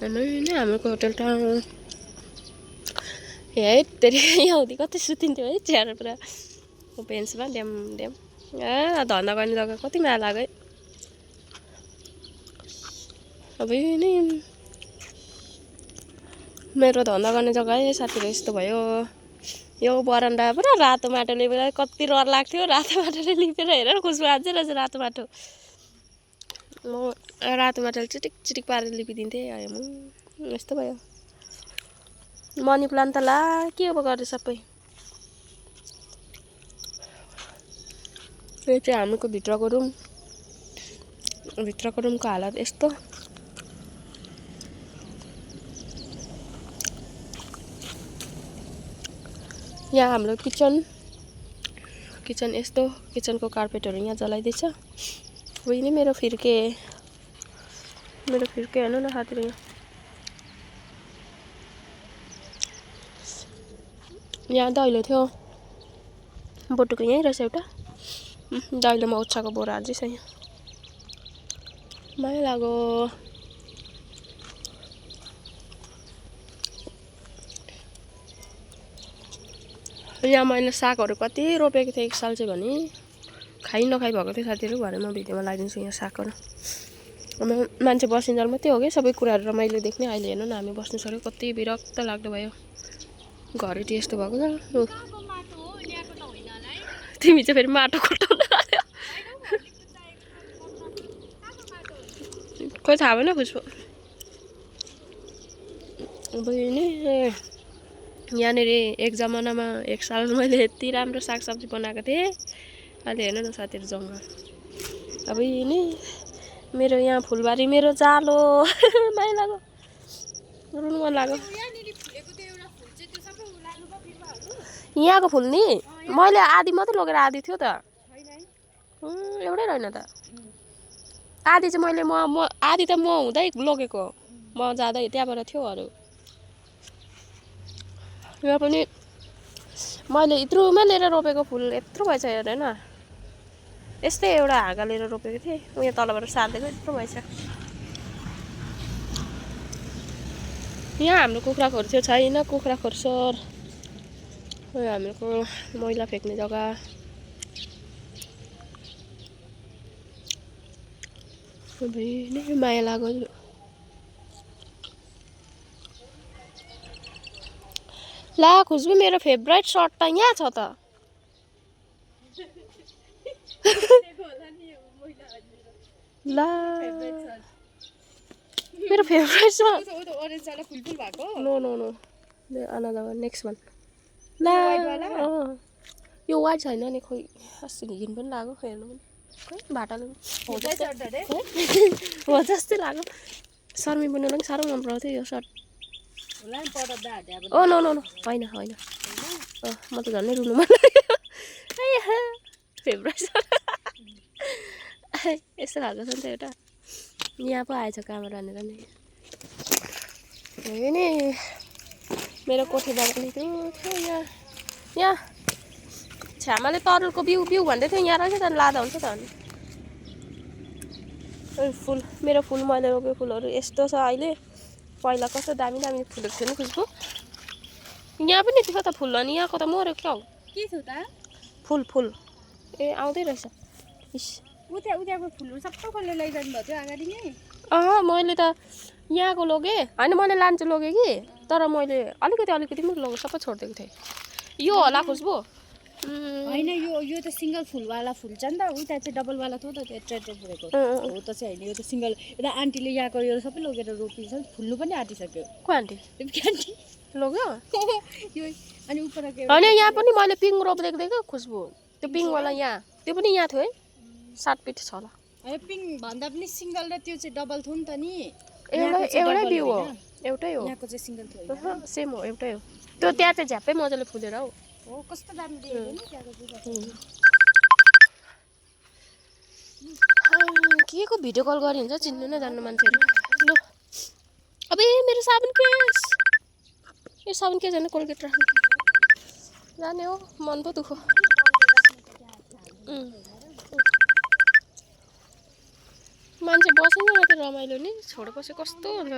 हेर्नु हाम्रो होटल त हे तेरि आउँदै कति सुतिन्थ्यो है चियार पुरा बेन्चमा ड्याम ड्याम धन्दा गर्ने जग्गा कति माया लाग्यो है। अब नि मेरो धन्दा गर्ने जग्गा है साथीहरू यस्तो भयो। यो बरन्डा पुरा रातो माटो लिपेर कति रहर लाग्थ्यो रातो माटोले लिपेर हेर खुसबु अझै रहेछ रातो माटो। म रातो माटोले चिटिक चिटिक पारेर लिपिदिन्थेँ यस्तो भयो। मनी प्लान्ट त ला के अब गरे सबै। यो चाहिँ हाम्रो भित्रको रुमको हालत यस्तो। यहाँ हाम्रो किचन यस्तो। किचनको कार्पेटहरू यहाँ जलाइदिएछ। उही नै मेरो फिर्के हेर्नु न साथीहरू। यहाँ दैलो थियो बोटुको यहीँ रहेछ एउटा दैलोमा ओछ्याएको बोरा अझै छ यहाँ माया लाग्यो। यहाँ मैले सागहरू कति रोपेको थिएँ एक साल चाहिँ भने खाइ नखाइ भएको थियो साथीहरू भने म भिडियोमा लगाइदिन्छु। यहाँ सागहरू मान्छे बसिन्जेल मात्रै हो कि सबै कुराहरू रमाइलो देख्ने। अहिले हेर्नु न हामी बस्नु सक्यो कति विरक्त लाग्दो भयो। घरटी यस्तो भएको छ। तिमी चाहिँ फेरि माटो कोटाउन लाग्यो खोइ थाहा भएन खुसबु। अब नि यहाँनिर एक जमानामा एक साल मैले यति राम्रो सागसब्जी बनाएको थिएँ। अहिले हेर्नु न साथीहरू जङ्गल। अब नि मेरो यहाँ फुलबारी मेरो जालो माया लाग्यो रुनु मन लाग्यो। यहाँको फुल नि मैले आधी मात्रै लगेर आधी थियो त एउटै रहेन त। आधी चाहिँ मैले म आधी त म हुँदै लगेको म जाँदै त्यहाँबाट थियो अरू। यहाँ पनि मैले यत्रोमा लिएर रोपेको फुल यत्रो भएछ हेर न। यस्तै एउटा हाँगा लिएर रोपेको थिएँ उयो तलबाट सार्दिएको यत्रो भएछ। यहाँ हाम्रो कुखुरा खोर थियो छैन कुखुरा खोर सर। हाम्रो मैला फ्याँक्ने जग्गा। माया लाग्यो। ला खुसबु मेरो फेभरेट सर्ट त यहाँ छ त। ला मेरो favourite shirt no no no another next one. ला यो वाइट छैन नि खोइ अस्ति घिन पनि लाग्यो हेर्नु पनि खोइ भाटाले हो जस्तै लाग्यो। शर्मी बुन्नुलाई पनि साह्रो मन पराउँथ्यो यो shirt. Oh no no no होइन होइन म त झन् रुनु मन लाग्यो फेभरेट यस्तो खालको छ नि त एउटा। यहाँ पो आएछ कहाँबाट भनेर नि नि मेरो कोठी बाल्कनी थियो यहाँ छ्यामाले तरुलको बिउ भन्दै थियो यहाँ रहेछ त लाँदा हुन्छ त अनि। फुल मेरो फुल मैले रोपेको फुलहरू यस्तो छ अहिले। पहिला कस्तो दामी दामी फुलेको थियो नि खुसबु। यहाँ पनि थियो त फुल अनि यहाँको त मऱ्यो क्या हो के थियो त फुल ए आउँदै रहेछ इस उताको फुलहरू सबै कसले लैजानु भएको थियो अगाडि नै। मैले त यहाँको लगेँ होइन मैले लान्छु लगेँ कि तर मैले अलिकति मात्रै लगेँ सबै छोडिदिएको थिएँ। यो होला खुसबु होइन यो त सिङ्गल फुलवाला फुल छ नि त उता चाहिँ डबलवाला थियो त त्यो ट्रेड फुलेको हो त चाहिँ होइन यो त सिङ्गल। यता आन्टीले यहाँको यो सबै लगेर रोपिन्छ फुल्नु पनि आँटिसक्यो। को आन्टी आन्टी लग्यो यो अनि उपरको होइन यहाँ पनि मैले पिङ रोपिदिएको थिएँ क्या खुसबु। त्यो पिङवाला यहाँ त्यो पनि यहाँ थियो है 7 फिट छ होला। होइन पिङ भन्दा पनि सिङ्गल र त्यो चाहिँ डबल थियो नि त नि। एउटै बिउ हो एउटै हो यहाँको चाहिँ सिङ्गल थियो सेम हो एउटै हो। त्यो त्यहाँ चाहिँ झ्याप्पै मजाले फुलेर हो कस्तो दामी देखेको नि त्यहाँको के को भिडियो कल गऱ्यो हुन्छ चिन्नु नै जान्नु मान्छेहरू। ल अब मेरो साबुन केस यो साबुन के जाने कोलगेट राख्नु जाने हो मन पो दुखो। बसेन मात्रै रमाइलो नि छोडेपछि कस्तो हुन्छ